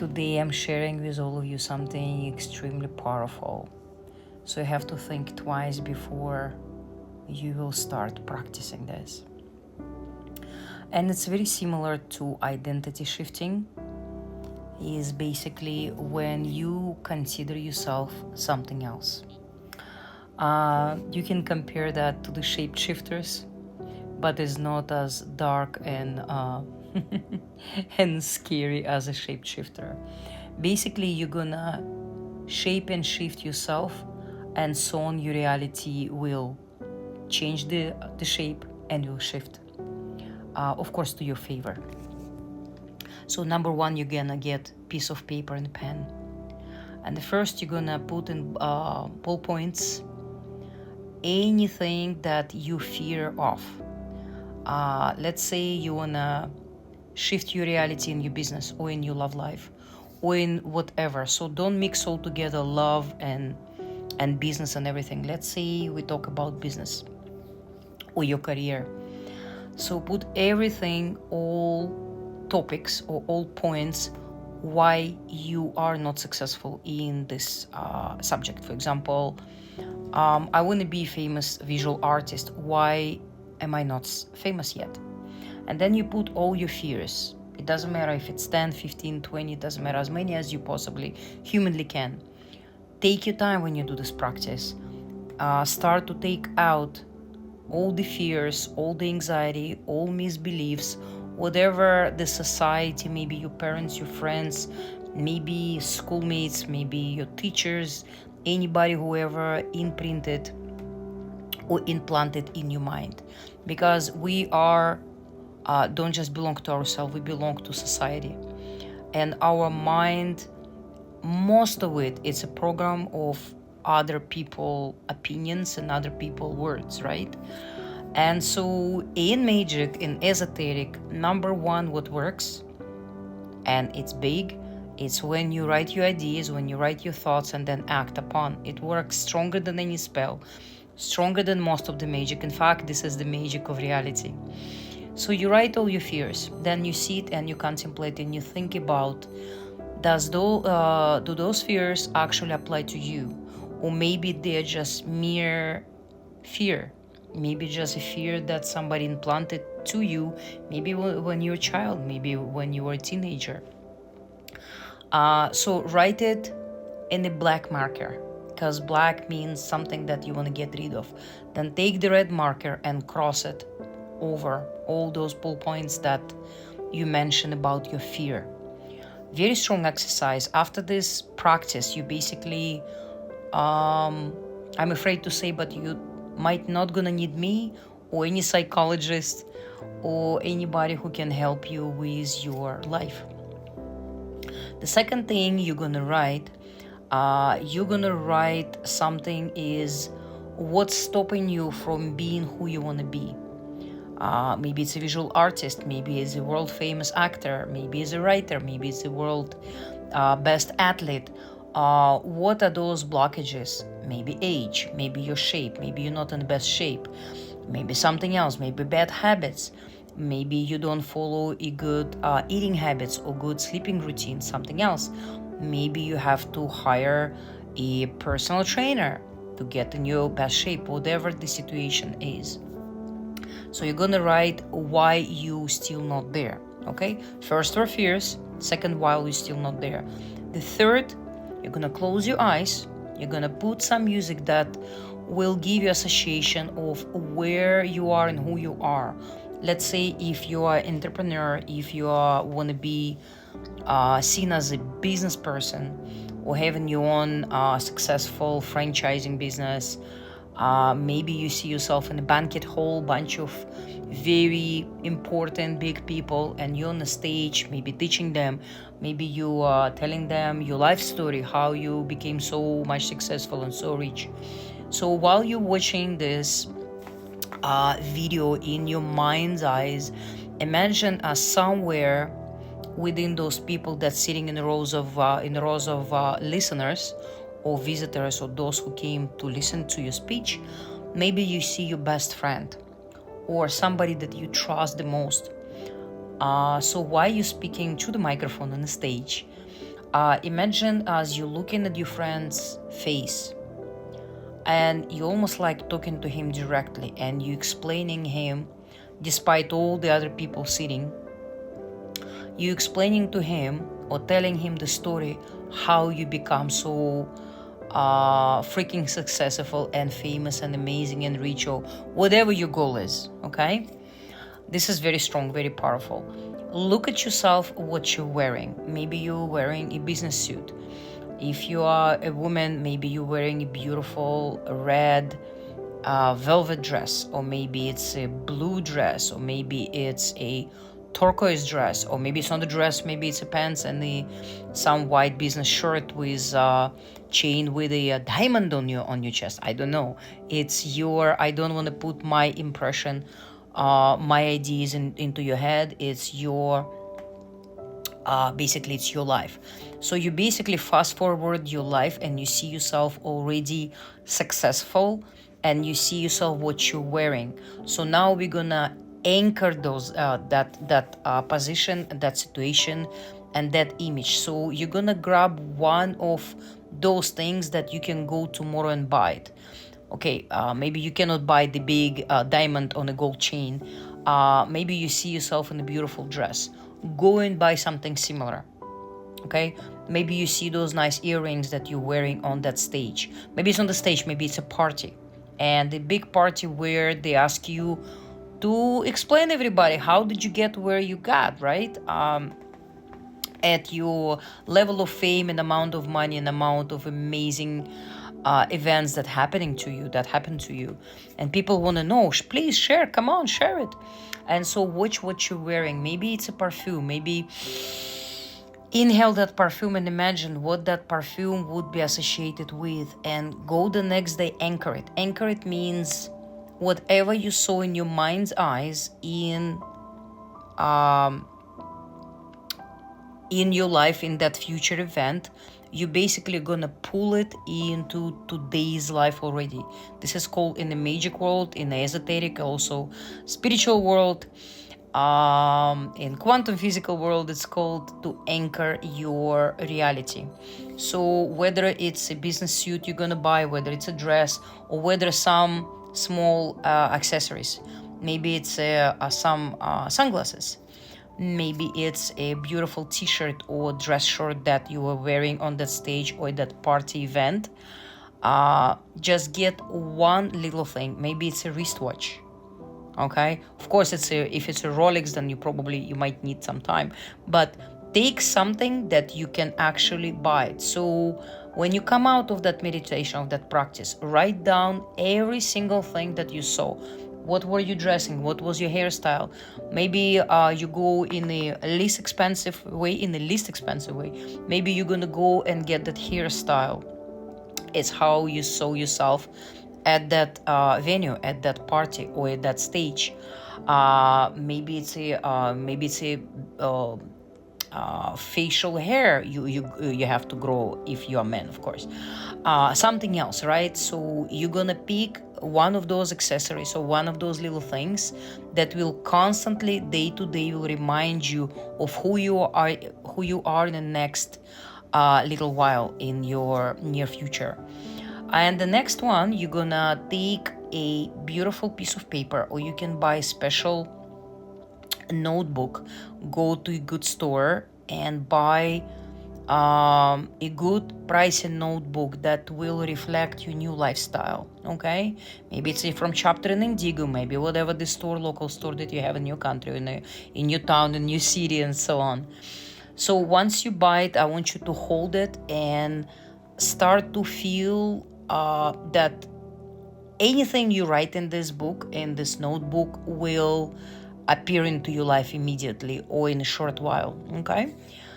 Today I'm sharing with all of you something extremely powerful. So you have to think twice before you will start practicing this. And it's very similar to identity shifting. Is basically when you consider yourself something else. You can compare that to the shapeshifters, but it's not as dark and and scary as a shapeshifter. Basically, you're gonna shape and shift yourself, and so on your reality will change the shape and will shift, of course, to your favor. So number one, you're gonna get piece of paper and pen, and the first you're gonna put in bullet points anything that you fear of. Let's say you wanna shift your reality in your business or in your love life or in whatever. So don't mix all together love and business and everything. Let's say we talk about business or your career. So put everything, all topics or all points why you are not successful in this subject. For example, I want to be a famous visual artist. Why am I not famous yet? And then you put all your fears. It doesn't matter if it's 10, 15, 20, it doesn't matter, as many as you possibly humanly can. Take your time when you do this practice. Start to take out all the fears, all the anxiety, all misbeliefs, whatever the society, maybe your parents, your friends, maybe schoolmates, maybe your teachers, anybody, whoever imprinted or implanted in your mind. Because we are don't just belong to ourselves, we belong to society. And our mind, most of it, it's a program of other people opinions and other people words, right? And so in magic, in esoteric, number one, what works, and it's big, it's when you write your ideas, when you write your thoughts and then act upon. It works stronger than any spell, stronger than most of the magic. In fact, this is the magic of reality. So you write all your fears, then you sit and you contemplate and you think about, do those fears actually apply to you? Or maybe they're just mere fear. Maybe just a fear that somebody implanted to you, maybe when you're a child, maybe when you were a teenager. So write it in a black marker, because black means something that you want to get rid of. Then take the red marker and cross it over all those bullet points that you mentioned about your fear. Very strong exercise. After this practice, you basically, I'm afraid to say, but you might not gonna need me or any psychologist or anybody who can help you with your life. The second thing you're gonna write something is what's stopping you from being who you want to be. Maybe it's a visual artist, maybe it's a world famous actor, maybe it's a writer, maybe it's a world best athlete. What are those blockages? Maybe age, maybe your shape, maybe you're not in the best shape, maybe something else, maybe bad habits, maybe you don't follow a good eating habits or good sleeping routine, something else. Maybe you have to hire a personal trainer to get in your best shape, whatever the situation is. So you're gonna write why you still not there, okay? First are fears, second why you're still not there. The third, you're gonna close your eyes, you're gonna put some music that will give you association of where you are and who you are. Let's say if you are an entrepreneur, if you want to be seen as a business person or having your own successful franchising business, maybe you see yourself in a banquet hall, bunch of very important big people, and you're on the stage, maybe teaching them, maybe you are telling them your life story, how you became so much successful and so rich. So while you're watching this video in your mind's eyes, imagine somewhere within those people that's sitting in the rows of listeners or visitors or those who came to listen to your speech. Maybe you see your best friend or somebody that you trust the most. So while you're speaking to the microphone on the stage, Imagine as you're looking at your friend's face and you almost like talking to him directly and you explaining him, despite all the other people sitting, you explaining to him or telling him the story how you become so freaking successful and famous and amazing and rich, or whatever your goal is. Okay, this is very strong, very powerful. Look at yourself, what you're wearing. Maybe you're wearing a business suit. If you are a woman, maybe you're wearing a beautiful red velvet dress, or maybe it's a blue dress, or maybe it's a turquoise dress, or maybe it's not a dress, maybe it's a pants and some white business shirt with chain with a diamond on your chest. I don't know. It's your. I don't want to put my impression, my ideas into your head. It's your. Basically, it's your life. So you basically fast forward your life and you see yourself already successful, and you see yourself what you're wearing. So now we're gonna anchor those that position, that situation, and that image. So you're gonna grab one of those things that you can go tomorrow and buy it. Okay, maybe you cannot buy the big diamond on a gold chain. Maybe you see yourself in a beautiful dress. Go and buy something similar. Okay, maybe you see those nice earrings that you're wearing on that stage. Maybe it's on the stage, maybe it's a party, and the big party where they ask you to explain everybody how did you get where you got, right? At your level of fame and amount of money and amount of amazing events that happened to you, and people want to know. Please share, come on, share it. And so watch what you're wearing. Maybe it's a perfume. Maybe inhale that perfume and imagine what that perfume would be associated with, and go the next day, anchor it. Anchor it means whatever you saw in your mind's eyes in your life, in that future event, you basically gonna pull it into today's life already. This is called, in the magic world, in the esoteric, also spiritual world, in quantum physical world, it's called to anchor your reality. So whether it's a business suit you're gonna buy, whether it's a dress, or whether some small accessories, maybe it's some sunglasses, maybe it's a beautiful t-shirt or dress shirt that you were wearing on that stage or that party event. Just get one little thing. Maybe it's a wristwatch. Okay, of course, if it's a Rolex, then you might need some time, but take something that you can actually buy it. So when you come out of that meditation, of that practice, write down every single thing that you saw. What were you dressing? What was your hairstyle? Maybe you go in the least expensive way. Maybe you're gonna go and get that hairstyle. It's how you saw yourself at that venue, at that party, or at that stage. Maybe it's a facial hair you have to grow if you're a man, of course. Something else, right? So you're gonna pick one of those accessories or one of those little things that will constantly, day to day, will remind you of who you are in the next little while in your near future. And the next one, you're gonna take a beautiful piece of paper, or you can buy a special notebook. Go to a good store and buy a good pricey notebook that will reflect your new lifestyle. Okay, maybe it's from Chapter and Indigo, maybe whatever the local store that you have in your country, in your town, in your city, and so on. So once you buy it, I want you to hold it and start to feel that anything you write in this book, in this notebook, will appear into your life immediately or in a short while. Okay,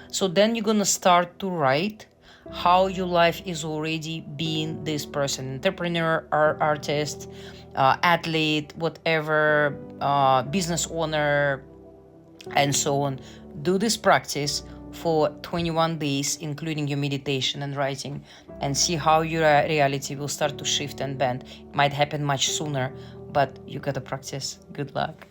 so then you're gonna start to write how your life is already being this person: entrepreneur, artist, athlete, whatever, business owner, and so on. Do this practice for 21 days, including your meditation and writing, and see how your reality will start to shift and bend. It might happen much sooner, but you gotta practice. Good luck.